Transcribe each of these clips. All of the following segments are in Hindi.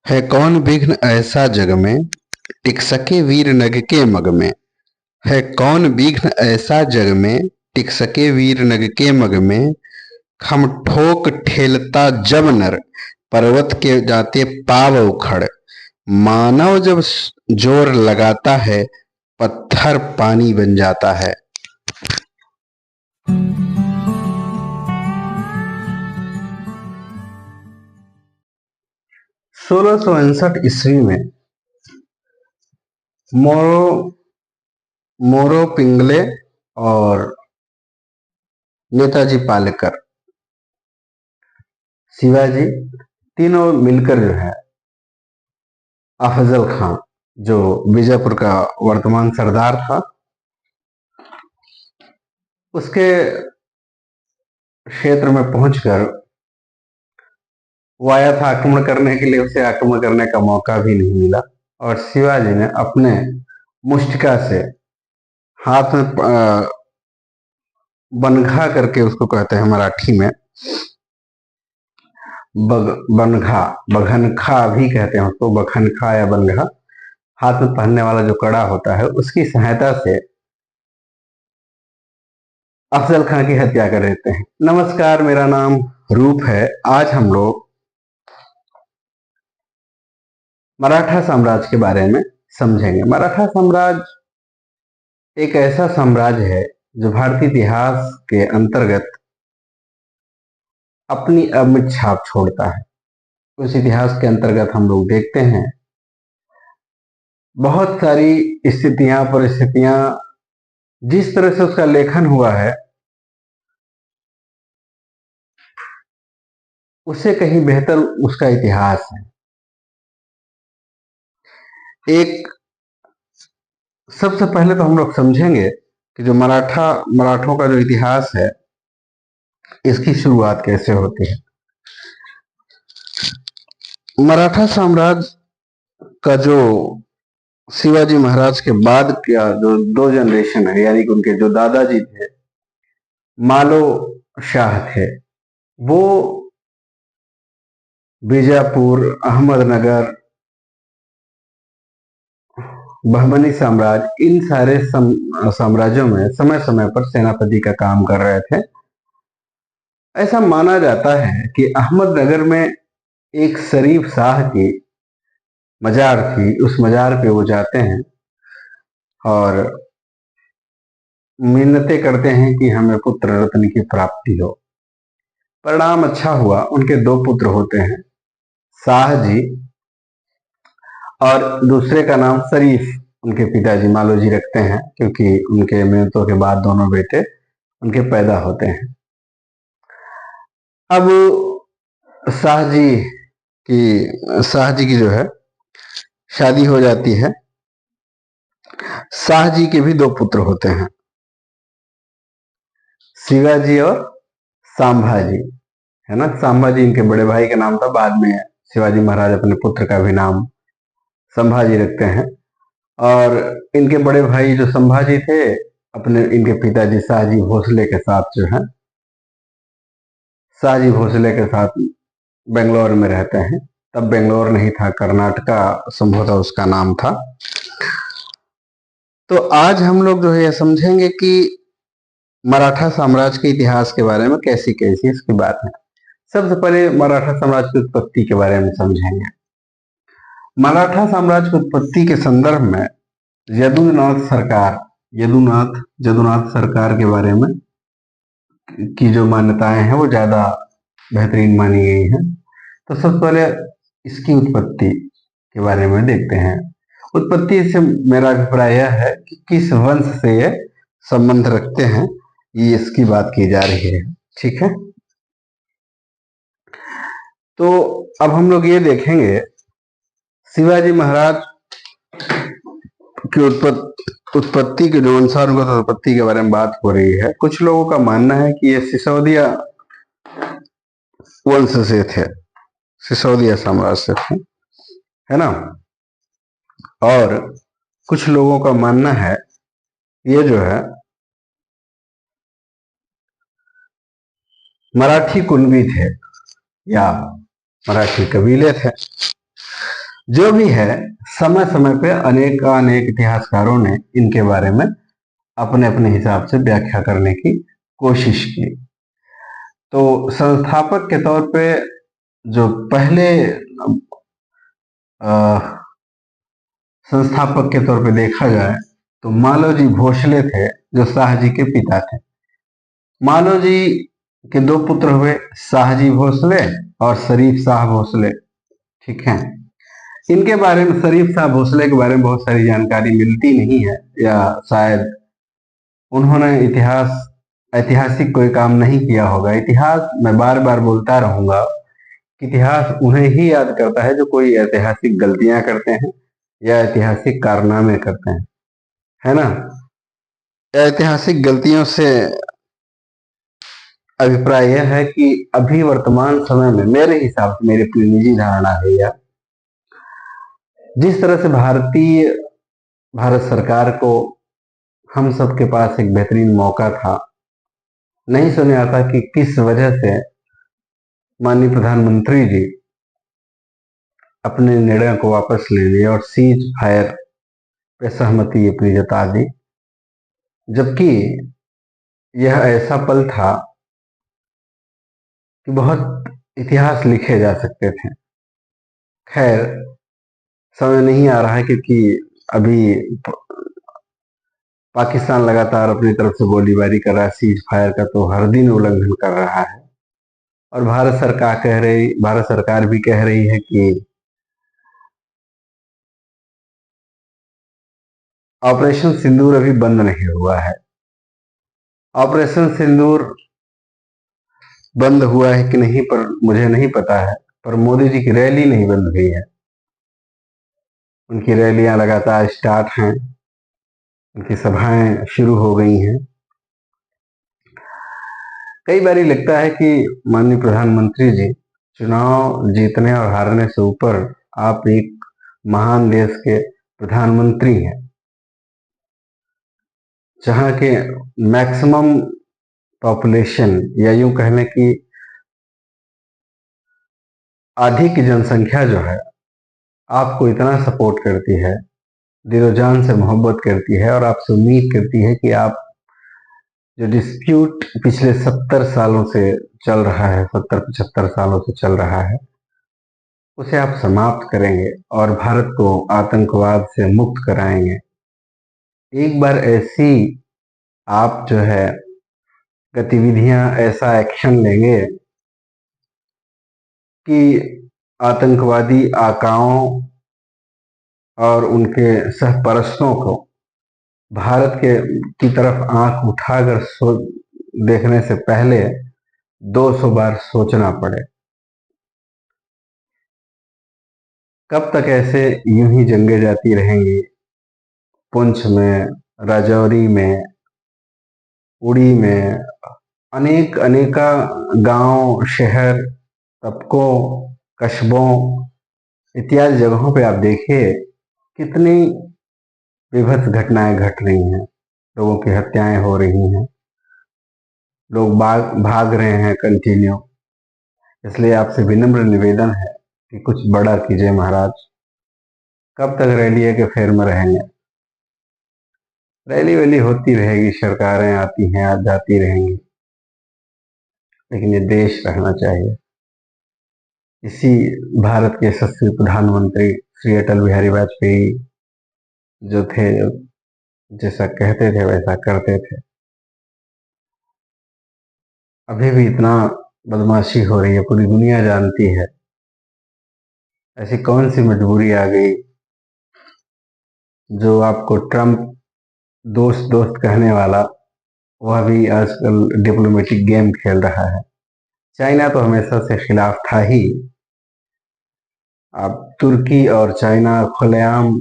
है कौन विघ्न ऐसा जग में, टिक सके वीर नग के मग में। है कौन विघ्न ऐसा जग में, टिक सके वीर नग के मग में। खम ठोक ठेलता जब नर, पर्वत के जाते पाव उखड़। मानव जब जोर लगाता है, पत्थर पानी बन जाता है। 1659 ईस्वी में मोरो पिंगले और नेताजी पालेकर, शिवाजी, तीनों मिलकर जो है अफजल खां, जो बीजापुर का वर्तमान सरदार था, उसके क्षेत्र में पहुंचकर वो आया था आक्रमण करने के लिए। उसे आक्रमण करने का मौका भी नहीं मिला और शिवाजी ने अपने मुष्टिका से हाथ में बनघा करके, उसको कहते हैं मराठी में बनघा, बघनखा भी कहते हैं उसको, बखनखा या बनघा, हाथ में पहनने वाला जो कड़ा होता है, उसकी सहायता से अफजल खां की हत्या कर देते हैं। नमस्कार, मेरा नाम रूप है। आज हम लोग मराठा साम्राज्य के बारे में समझेंगे। मराठा साम्राज्य एक ऐसा साम्राज्य है जो भारतीय इतिहास के अंतर्गत अपनी अमिट छाप छोड़ता है। उस इतिहास के अंतर्गत हम लोग देखते हैं बहुत सारी स्थितियां, परिस्थितियां, जिस तरह से उसका लेखन हुआ है उससे कहीं बेहतर उसका इतिहास है। एक सबसे पहले तो हम लोग समझेंगे कि जो मराठों का जो इतिहास है, इसकी शुरुआत कैसे होती है। मराठा साम्राज्य का जो शिवाजी महाराज के बाद का जो दो जनरेशन है, यानी कि उनके जो दादाजी थे, मालो शाह थे, वो बीजापुर, अहमदनगर, बहमनी साम्राज्य, इन सारे साम्राज्यों में समय समय पर सेनापति का काम कर रहे थे। ऐसा माना जाता है कि अहमदनगर में एक शरीफ शाह की मजार थी। उस मजार पे वो जाते हैं और मिन्नतें करते हैं कि हमें पुत्र रत्न की प्राप्ति हो। परिणाम अच्छा हुआ। उनके दो पुत्र होते हैं, शाह जी और दूसरे का नाम शरीफ उनके पिताजी मालो जी रखते हैं, क्योंकि उनके मिन्नतों के बाद दोनों बेटे उनके पैदा होते हैं। अब शाह जी की जो है शादी हो जाती है। शाह जी के भी दो पुत्र होते हैं, शिवाजी और संभाजी, है ना। संभाजी इनके बड़े भाई का नाम था। बाद में शिवाजी महाराज अपने पुत्र का भी नाम संभाजी रखते हैं। और इनके बड़े भाई जो संभाजी थे, अपने इनके पिताजी शाहजी भोसले के साथ जो है, शाहजी भोसले के साथ बेंगलोर में रहते हैं। तब बेंगलोर नहीं था, कर्नाटका संभवतः उसका नाम था। तो आज हम लोग जो है यह समझेंगे कि मराठा साम्राज्य के इतिहास के बारे में कैसी कैसी इसकी बात है। सबसे पहले मराठा साम्राज्य की उत्पत्ति के बारे में समझेंगे। मराठा साम्राज्य की उत्पत्ति के संदर्भ में यदुनाथ सरकार के बारे में की जो मान्यताएं हैं वो ज्यादा बेहतरीन मानी गई हैं। तो सबसे पहले इसकी उत्पत्ति के बारे में देखते हैं। उत्पत्ति से मेरा अभिप्राय यह है कि किस वंश से ये संबंध रखते हैं, ये इसकी बात की जा रही है। ठीक है, तो अब हम लोग ये देखेंगे शिवाजी महाराज की उत्पत्ति के जो वंशानुगत उत्पत्ति के बारे में बात हो रही है। कुछ लोगों का मानना है कि ये सिसोदिया वंश से थे, सिसोदिया साम्राज्य से थे, है ना। और कुछ लोगों का मानना है ये जो है मराठी कुनबी थे या मराठी कबीले थे। जो भी है, समय समय पे अनेक इतिहासकारों ने इनके बारे में अपने अपने हिसाब से व्याख्या करने की कोशिश की। तो संस्थापक के तौर पे जो पहले संस्थापक के तौर पे देखा जाए तो मालोजी भोसले थे, जो शाहजी के पिता थे। मालोजी के दो पुत्र हुए, शाहजी भोसले और शरीफ शाह भोसले। ठीक है, इनके बारे में, शरीफ शाह भोसले के बारे में बहुत सारी जानकारी मिलती नहीं है, या शायद उन्होंने ऐतिहासिक कोई काम नहीं किया होगा। इतिहास, मैं बार बार बोलता रहूंगा, इतिहास उन्हें ही याद करता है जो कोई ऐतिहासिक गलतियां करते हैं या ऐतिहासिक कारनामे करते हैं, है ना। ऐतिहासिक गलतियों से अभिप्राय यह है कि अभी वर्तमान समय में, मेरे हिसाब से, मेरी अपनी निजी धारणा है, या जिस तरह से भारत सरकार को, हम सबके पास एक बेहतरीन मौका था, नहीं सुने आता कि किस वजह से माननीय प्रधानमंत्री जी अपने निर्णय को वापस ले लिए और सीज फायर पे सहमति अपनी जता दी, जबकि यह ऐसा पल था कि बहुत इतिहास लिखे जा सकते थे। खैर, समय नहीं आ रहा है, क्योंकि अभी पाकिस्तान लगातार अपनी तरफ से गोलीबारी कर रहा है, सीज फायर का तो हर दिन उल्लंघन कर रहा है। और भारत सरकार भी कह रही है कि ऑपरेशन सिंदूर अभी बंद नहीं हुआ है। ऑपरेशन सिंदूर बंद हुआ है कि नहीं, पर मुझे नहीं पता है, पर मोदी जी की रैली नहीं बंद हुई है। उनकी रैलियां लगातार स्टार्ट हैं, उनकी सभाएं शुरू हो गई हैं। कई बार लगता है कि माननीय प्रधानमंत्री जी, चुनाव जीतने और हारने से ऊपर आप एक महान देश के प्रधानमंत्री हैं, जहां के मैक्सिमम पॉपुलेशन, या यूं कहने की आधी की जनसंख्या जो है, आपको इतना सपोर्ट करती है, दिलो जान से मोहब्बत करती है, और आपसे उम्मीद करती है कि आप जो डिस्प्यूट पिछले 70 सालों से चल रहा है, 70-75 सालों से चल रहा है, उसे आप समाप्त करेंगे और भारत को आतंकवाद से मुक्त कराएंगे। एक बार ऐसी आप जो है गतिविधियां, ऐसा एक्शन लेंगे कि आतंकवादी आकाओं और उनके सहपरस्तों को भारत के की तरफ आंख उठाकर देखने से पहले 200 बार सोचना पड़े। कब तक ऐसे यूं ही जंगे जाती रहेंगी? पुंछ में, राजौरी में, उड़ी में, अनेका गांव, शहर, तबकों, कस्बों इत्यादि जगहों पे आप देखिए कितनी विभत्स घटनाएं घट रही हैं, लोगों की हत्याएं हो रही हैं, लोग भाग रहे हैं कंटिन्यू। इसलिए आपसे विनम्र निवेदन है कि कुछ बड़ा कीजिए महाराज। कब तक रैली के फेर में रहेंगे? रैली वैली होती रहेगी, सरकारें आती हैं, आज जाती रहेंगी, लेकिन ये देश रहना चाहिए। इसी भारत के यशस्वी प्रधानमंत्री श्री अटल बिहारी वाजपेयी जो थे, जैसा कहते थे वैसा करते थे। अभी भी इतना बदमाशी हो रही है, पूरी दुनिया जानती है। ऐसी कौन सी मजबूरी आ गई जो आपको ट्रम्प दोस्त दोस्त कहने वाला, वह भी आजकल डिप्लोमेटिक गेम खेल रहा है। चाइना तो हमेशा से खिलाफ था ही। अब तुर्की और चाइना खुलेआम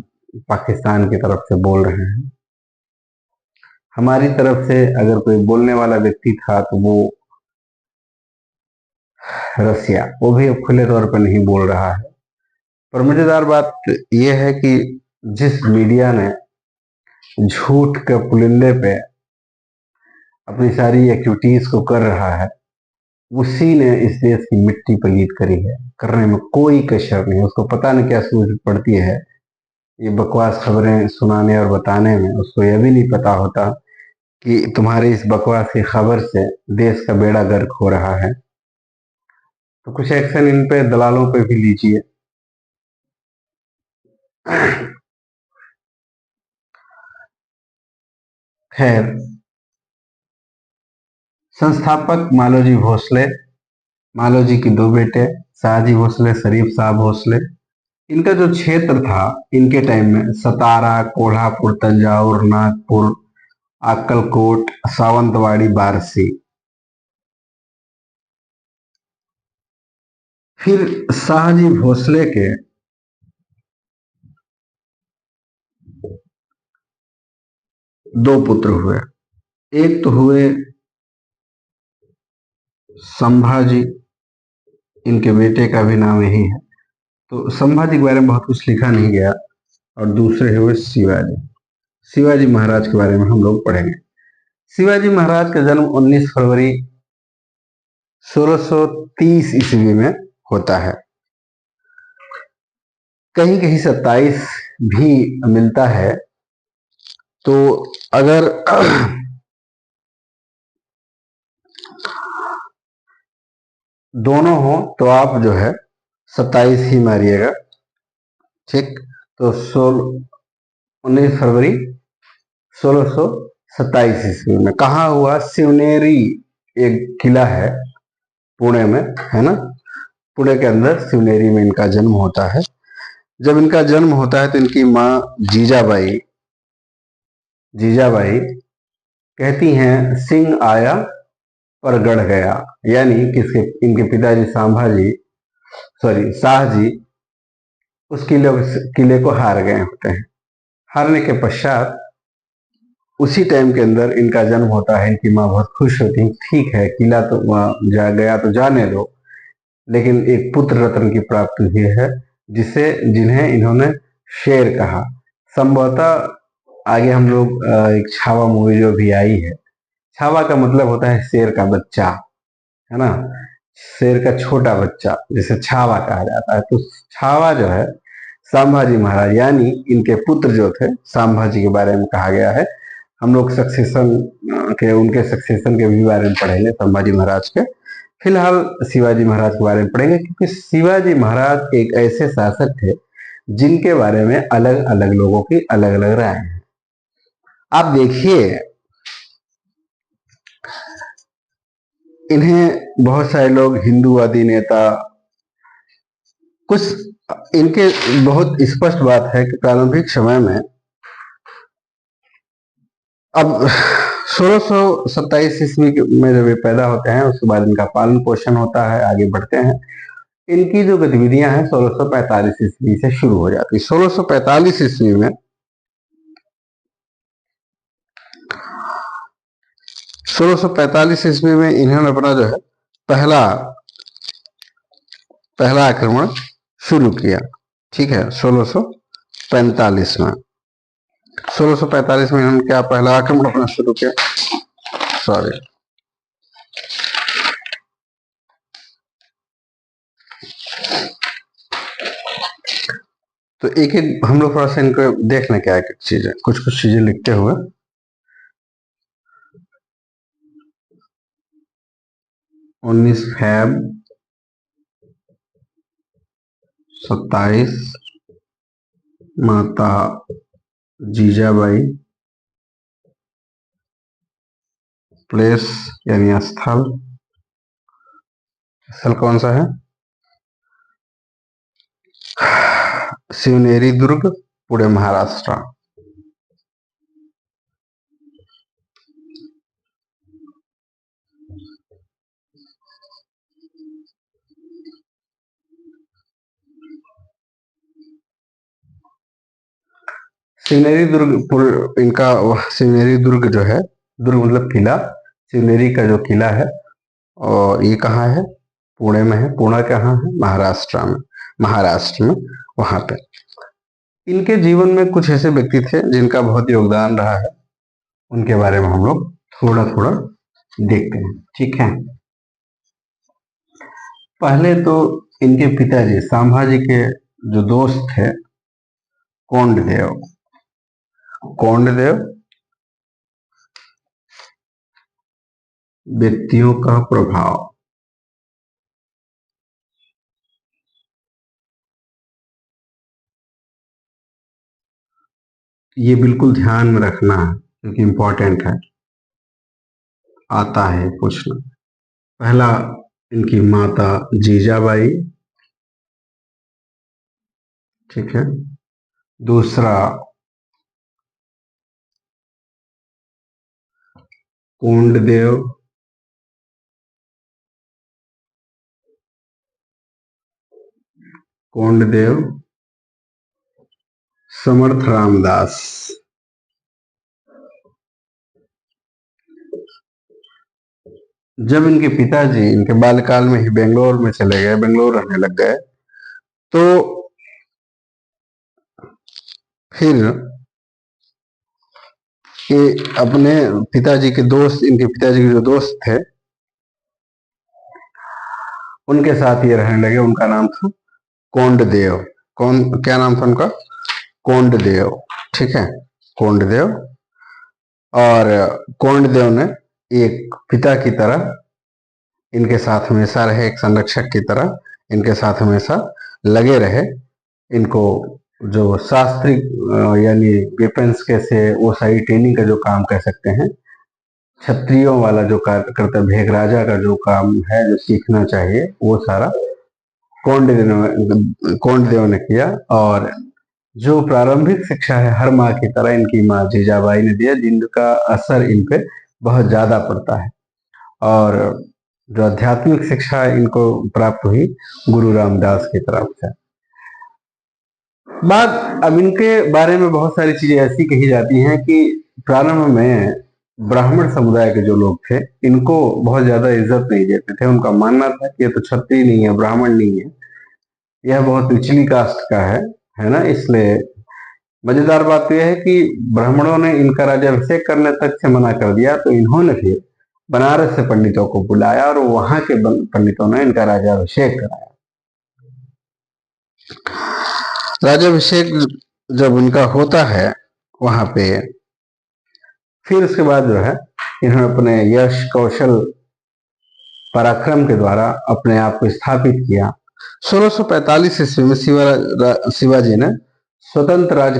पाकिस्तान की तरफ से बोल रहे हैं। हमारी तरफ से अगर कोई बोलने वाला व्यक्ति था तो वो रसिया, वो भी अब खुले तौर पर नहीं बोल रहा है। पर मजेदार बात यह है कि जिस मीडिया ने झूठ के पुलिंदे पे अपनी सारी एक्टिविटीज को कर रहा है, उसी ने इस देश की मिट्टी पलीत करी है, करने में कोई कसर नहीं। उसको पता नहीं क्या सूझ पड़ती है ये बकवास खबरें सुनाने और बताने में। उसको यह भी नहीं पता होता कि तुम्हारी इस बकवास की खबर से देश का बेड़ा गर्क हो रहा है। तो कुछ एक्शन इन पे दलालों पे भी लीजिए। खैर, संस्थापक मालोजी भोसले, मालोजी की दो बेटे शाहजी भोसले, शरीफ शाह भोसले। इनका जो क्षेत्र था इनके टाइम में सतारा, कोल्हापुर, तंजावुर, नागपुर, अक्कलकोट, सावंतवाड़ी, बारसी। फिर शाहजी भोसले के दो पुत्र हुए। एक तो हुए संभाजी, इनके बेटे का भी नाम यही है, तो संभाजी के बारे में बहुत कुछ लिखा नहीं गया। और दूसरे हुए शिवाजी। शिवाजी महाराज के बारे में हम लोग पढ़ेंगे। शिवाजी महाराज का जन्म 19 फरवरी 1630 ईस्वी में होता है। कहीं कहीं 27 भी मिलता है। तो अगर दोनों हो तो आप जो है 27 ही मारिएगा। ठीक, तो 19 फरवरी 1627 ईस्वी में। कहा हुआ? शिवनेरी एक किला है पुणे में, है ना। पुणे के अंदर शिवनेरी में इनका जन्म होता है। जब इनका जन्म होता है तो इनकी माँ जीजाबाई जीजाबाई कहती हैं सिंह आया पर गढ़ गया। यानी किसके? इनके पिताजी संभाजी, सॉरी शाह जी, उस किले को हार गए होते हैं। हारने के पश्चात उसी टाइम के अंदर इनका जन्म होता है। इनकी माँ बहुत खुश होती है, ठीक है किला तो जा गया तो जाने दो, लेकिन एक पुत्र रत्न की प्राप्ति हुई है, जिन्हें इन्होंने शेर कहा। संभवतः आगे हम लोग एक छावा मूवी जो भी आई है, छावा का मतलब होता है शेर का बच्चा, है ना। शेर का छोटा बच्चा जिसे छावा कहा जाता है। तो छावा जो है संभाजी महाराज, यानी इनके पुत्र जो थे संभाजी के बारे में कहा गया है। हम लोग उनके सक्सेशन के भी बारे में पढ़ेंगे, संभाजी महाराज के। फिलहाल शिवाजी महाराज के बारे में पढ़ेंगे, क्योंकि शिवाजी महाराज एक ऐसे शासक थे जिनके बारे में अलग अलग लोगों की अलग अलग राय है। आप देखिए, इन्हें बहुत सारे लोग हिंदूवादी नेता, कुछ इनके बहुत स्पष्ट बात है कि प्रारंभिक समय में, अब 1627 ईस्वी में जब ये पैदा होते हैं उसके बाद इनका पालन पोषण होता है, आगे बढ़ते हैं। इनकी जो गतिविधियां हैं 1645 ईस्वी से शुरू हो जाती है। 1645 ईस्वी में 1645 ईस्वी में इन्होंने अपना जो है पहला आक्रमण शुरू किया। ठीक है, 1645 में 1645 में इन्होंने क्या पहला आक्रमण अपना शुरू किया, सॉरी। तो एक एक हम लोग थोड़ा सा इनको देख लें क्या एक चीजें, कुछ कुछ चीजें लिखते हुए। 19 फैब 27 माता जीजाबाई, प्लेस यानी स्थल कौन सा है? शिवनेरी दुर्ग, पुणे, महाराष्ट्र। शिवनेरी दुर्ग इनका, शिवनेरी दुर्ग जो है, दुर्ग मतलब किला, शिवनेरी का जो किला है, और ये कहाँ है? पुणे में है। पुणे कहाँ है? महाराष्ट्र में वहां पे। इनके जीवन में कुछ ऐसे व्यक्ति थे जिनका बहुत योगदान रहा है, उनके बारे में हम लोग थोड़ा थोड़ा देखते हैं। ठीक है। पहले तो इनके पिताजी संभाजी के जो दोस्त थे कोंडदेव, कोंडदेव व्यक्तियों का प्रभाव, ये बिल्कुल ध्यान में रखना है क्योंकि इंपॉर्टेंट है, आता है पूछना। पहला इनकी माता जीजाबाई, ठीक है। दूसरा कोंडदेव, कोंडदेव समर्थ रामदास। जब इनके पिताजी इनके बाल्यकाल में ही बेंगलोर में चले गए, बेंगलोर रहने लग गए, तो फिर ये अपने पिताजी के दोस्त, इनके पिताजी के जो दोस्त थे उनके साथ ये रहने लगे। उनका नाम था कोंडदेव। क्या नाम था उनका? कोंडदेव, ठीक है, कोंडदेव। और कोंडदेव ने एक पिता की तरह इनके साथ हमेशा रहे, एक संरक्षक की तरह इनके साथ हमेशा लगे रहे। इनको जो शास्त्रीय यानी वेपन्स कैसे, वो सारी ट्रेनिंग का जो काम कह सकते हैं, क्षत्रियों वाला जो कर्तव्य है, राजा का जो काम है जो सीखना चाहिए, वो सारा कोंडदेव ने किया। और जो प्रारंभिक शिक्षा है हर माँ की तरह इनकी माँ जीजाबाई ने दिया, जिनका असर इन पे बहुत ज्यादा पड़ता है। और जो आध्यात्मिक शिक्षा इनको प्राप्त हुई गुरु रामदास की तरफ से। बात अब इनके बारे में बहुत सारी चीजें ऐसी कही जाती हैं कि प्रारंभ में ब्राह्मण समुदाय के जो लोग थे इनको बहुत ज्यादा इज्जत नहीं देते थे। उनका मानना था कि ये तो क्षत्रिय नहीं है, ब्राह्मण नहीं है, यह बहुत निचली कास्ट का है ना। इसलिए मजेदार बात यह है कि ब्राह्मणों ने इनका राज्याभिषेक करने तक से मना कर दिया, तो इन्होंने फिर बनारस से पंडितों को बुलाया और वहां के पंडितों ने इनका राज्याभिषेक कराया। राज्याभिषेक जब उनका होता है वहां पे, फिर उसके बाद जो है इन्होंने अपने यश, कौशल, पराक्रम के द्वारा अपने आप को स्थापित किया। 1645 ईस्वी में शिवाजी ने स्वतंत्र राज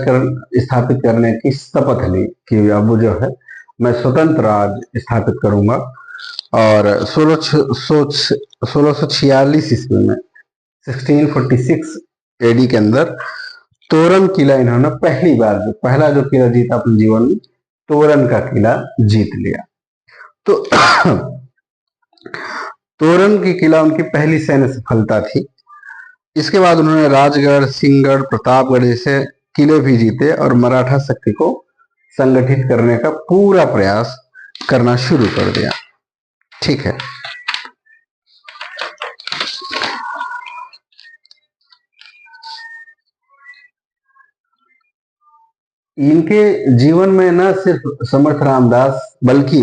स्थापित करने की शपथ ली कि अब जो है मैं स्वतंत्र राज स्थापित करूंगा। और 1646 ईस्वी में 1646 एडी के अंदर तोरण किला इन्होंने पहला जो किला जीता अपने जीवन में, तोरण का किला जीत लिया। तो तोरण की किला उनकी पहली सैन्य सफलता थी। इसके बाद उन्होंने राजगढ़, सिंहगढ़, प्रतापगढ़ जैसे किले भी जीते और मराठा शक्ति को संगठित करने का पूरा प्रयास करना शुरू कर दिया, ठीक है। इनके जीवन में न सिर्फ समर्थ रामदास बल्कि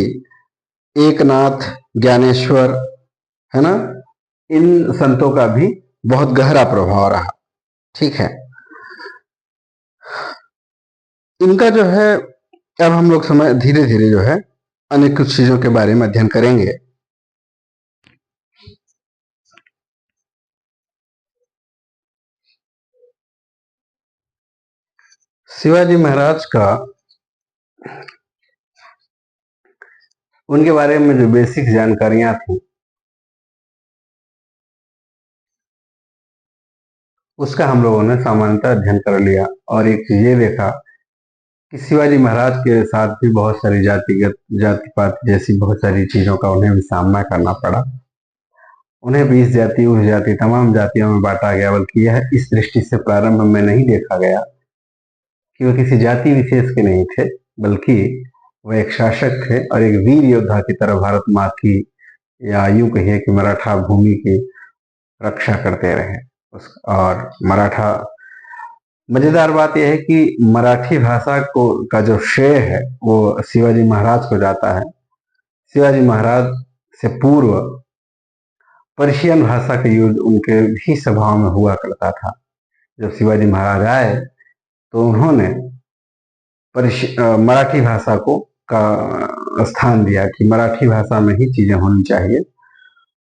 एकनाथ, ज्ञानेश्वर, है ना, इन संतों का भी बहुत गहरा प्रभाव रहा, ठीक है। इनका जो है अब हम लोग समय धीरे धीरे जो है अनेक कुछ चीजों के बारे में अध्ययन करेंगे। शिवाजी महाराज का उनके बारे में जो बेसिक जानकारियां थी उसका हम लोगों ने सामान्यतः अध्ययन कर लिया। और एक चीज ये देखा कि शिवाजी महाराज के साथ भी बहुत सारी जाति पात जैसी बहुत सारी चीजों का उन्हें भी सामना करना पड़ा। उन्हें भी इस जाति उस जाति तमाम जातियों में बांटा गया, बल्कि यह इस दृष्टि से प्रारंभ में नहीं देखा गया कि वह किसी जाति विशेष के नहीं थे, बल्कि वह एक शासक थे और एक वीर योद्धा की तरह भारत माँ की, या यूं कहिए कि मराठा भूमि की रक्षा करते रहे। और मराठा, मजेदार बात यह है कि मराठी भाषा का जो श्रेय है वो शिवाजी महाराज को जाता है। शिवाजी महाराज से पूर्व पर्शियन भाषा का यूज उनके भी सभाओं में हुआ करता था। जब शिवाजी महाराज आए तो उन्होंने मराठी भाषा को का स्थान दिया कि मराठी भाषा में ही चीजें होनी चाहिए,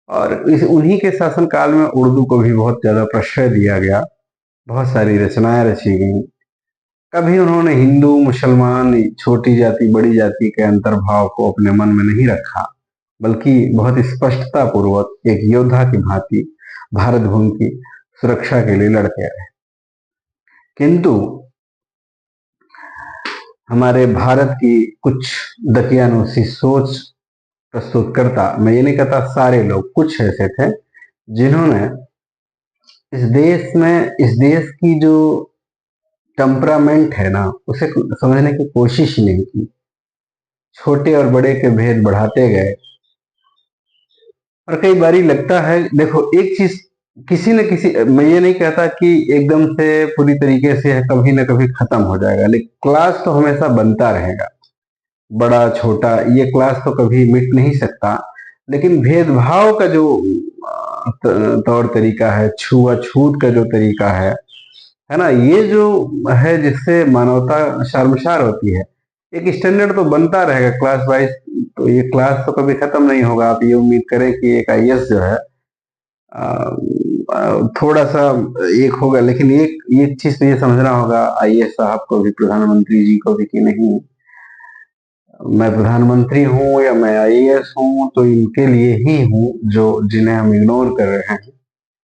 और उन्हीं के शासनकाल में उर्दू को भी बहुत ज्यादा प्रश्रय दिया गया, बहुत सारी रचनाएं रची गई। कभी उन्होंने हिंदू मुसलमान, छोटी जाति बड़ी जाति के अंतर्भाव को अपने मन में नहीं रखा, बल्कि बहुत स्पष्टता पूर्वक एक योद्धा की भांति भारत भूमि की सुरक्षा के लिए लड़ते रहे। किंतु हमारे भारत की कुछ दकियानूसी सोच प्रस्तुतकर्ता, मैं ये नहीं कहता सारे लोग, कुछ ऐसे थे जिन्होंने इस देश की जो टेम्परामेंट है ना, उसे समझने की कोशिश नहीं की। छोटे और बड़े के भेद बढ़ाते गए, और कई बारी लगता है, देखो एक चीज किसी न किसी, मैं ये नहीं कहता कि एकदम से पूरी तरीके से कभी न कभी खत्म हो जाएगा, लेकिन क्लास तो हमेशा बनता रहेगा। बड़ा छोटा ये क्लास तो कभी मिट नहीं सकता, लेकिन भेदभाव का जो तौर तरीका है, छुआछूत का जो तरीका है ना, ये जो है जिससे मानवता शर्मसार होती है, एक स्टैंडर्ड तो बनता रहेगा क्लास वाइज। तो ये क्लास तो कभी खत्म नहीं होगा। आप ये उम्मीद करें कि एक आईएएस जो है थोड़ा सा एक होगा, लेकिन एक चीज तो ये समझना होगा आईएएस साहब को भी, प्रधानमंत्री जी को भी, कि नहीं मैं प्रधानमंत्री हूँ या मैं आईएएस हूँ तो इनके लिए ही हूँ जो जिन्हें हम इग्नोर कर रहे हैं।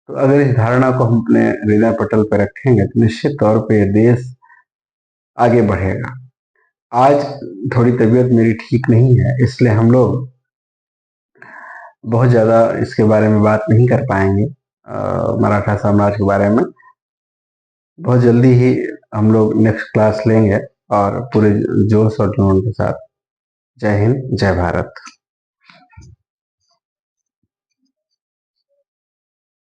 तो अगर इस धारणा को हम अपने हृदय पटल पर रखेंगे तो निश्चित तौर पे देश आगे बढ़ेगा। आज थोड़ी तबीयत मेरी ठीक नहीं है, इसलिए हम लोग बहुत ज्यादा इसके बारे में बात नहीं कर पाएंगे, मराठा साम्राज्य के बारे में। बहुत जल्दी ही हम लोग नेक्स्ट क्लास लेंगे और पूरे जोश और जुनून के साथ। जय हिंद, जय भारत।